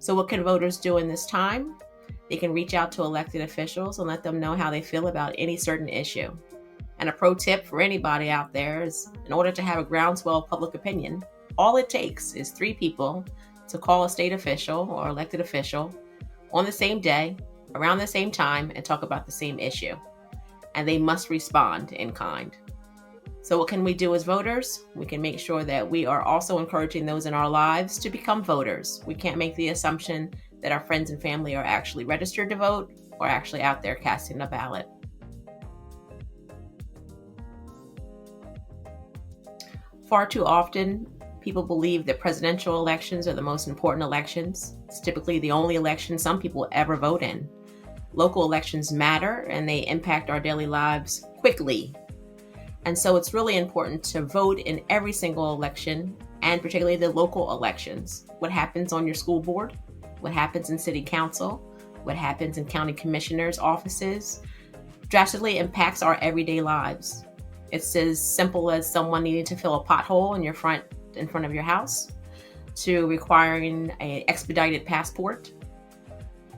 So what can voters do in this time? They can reach out to elected officials and let them know how they feel about any certain issue. And a pro tip for anybody out there is, in order to have a groundswell of public opinion, all it takes is 3 people to call a state official or elected official on the same day, around the same time, and talk about the same issue. And they must respond in kind. So what can we do as voters? We can make sure that we are also encouraging those in our lives to become voters. We can't make the assumption that our friends and family are actually registered to vote or actually out there casting a ballot. Far too often, people believe that presidential elections are the most important elections. It's typically the only election some people ever vote in. Local elections matter and they impact our daily lives quickly. And so it's really important to vote in every single election, and particularly the local elections. What happens on your school board, what happens in city council, what happens in county commissioners' offices drastically impacts our everyday lives. It's as simple as someone needing to fill a pothole in front of your house, to requiring an expedited passport,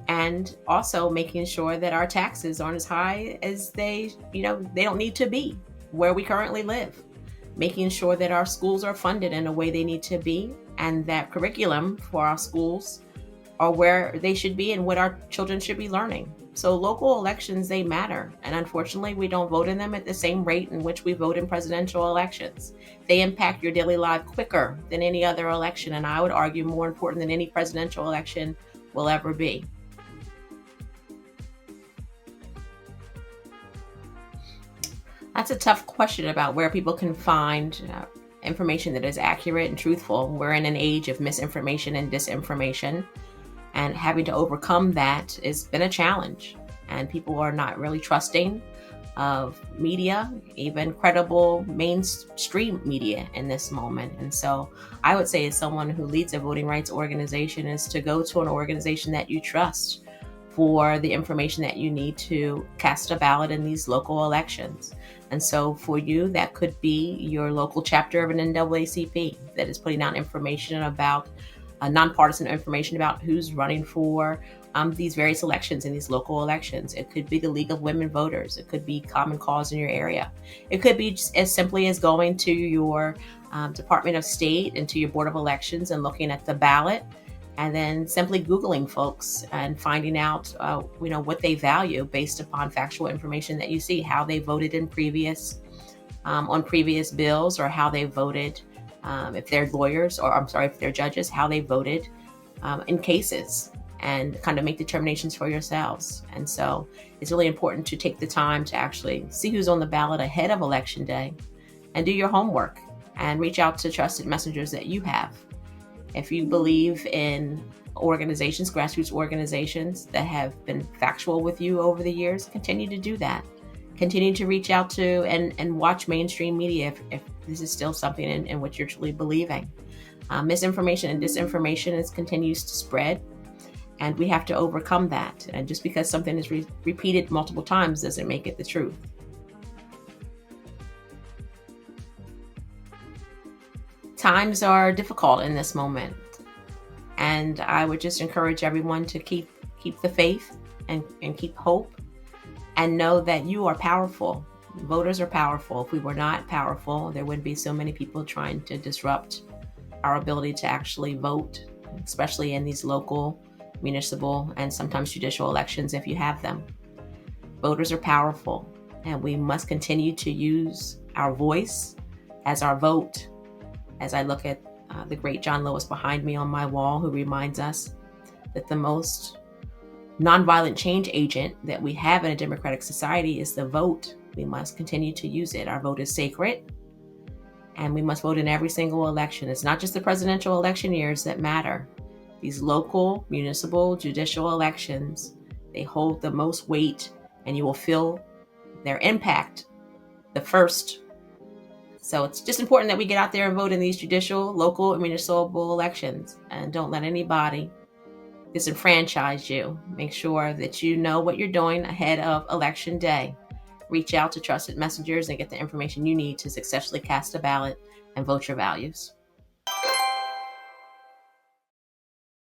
and also making sure that our taxes aren't as high as they don't need to be where we currently live. Making sure that our schools are funded in a way they need to be, and that curriculum for our schools are where they should be and what our children should be learning. So local elections, they matter. And unfortunately, we don't vote in them at the same rate in which we vote in presidential elections. They impact your daily life quicker than any other election, and I would argue more important than any presidential election will ever be. That's a tough question about where people can find information that is accurate and truthful. We're in an age of misinformation and disinformation, and having to overcome that has been a challenge. And people are not really trusting of media, even credible mainstream media in this moment. And so I would say, as someone who leads a voting rights organization, is to go to an organization that you trust for the information that you need to cast a ballot in these local elections. And so for you, that could be your local chapter of an NAACP that is putting out information about nonpartisan information about who's running for these various elections in these local elections. It could be the League of Women Voters. It could be Common Cause in your area. It could be just as simply as going to your Department of State and to your Board of Elections and looking at the ballot, and then simply Googling folks and finding out what they value based upon factual information that you see, how they voted in on previous bills, or how they voted if they're lawyers, or if they're judges, how they voted in cases, and kind of make determinations for yourselves. And so it's really important to take the time to actually see who's on the ballot ahead of Election Day and do your homework and reach out to trusted messengers that you have. If you believe in organizations, grassroots organizations that have been factual with you over the years, continue to do that. Continue to reach out to and watch mainstream media if this is still something in which you're truly believing. Misinformation and disinformation continues to spread, and we have to overcome that. And just because something is repeated multiple times doesn't make it the truth. Times are difficult in this moment, and I would just encourage everyone to keep the faith and keep hope, and know that you are powerful. Voters are powerful. If we were not powerful, there wouldn't be so many people trying to disrupt our ability to actually vote, especially in these local, municipal, and sometimes judicial elections if you have them. Voters are powerful, and we must continue to use our voice as our vote. As I look at the great John Lewis behind me on my wall, who reminds us that the most nonviolent change agent that we have in a democratic society is the vote. We must continue to use it. Our vote is sacred, and we must vote in every single election. It's not just the presidential election years that matter. These local, municipal, judicial elections, they hold the most weight, and you will feel their impact the first. So it's just important that we get out there and vote in these judicial, local, and municipal elections, and don't let anybody disenfranchise you. Make sure that you know what you're doing ahead of Election Day. Reach out to trusted messengers and get the information you need to successfully cast a ballot and vote your values.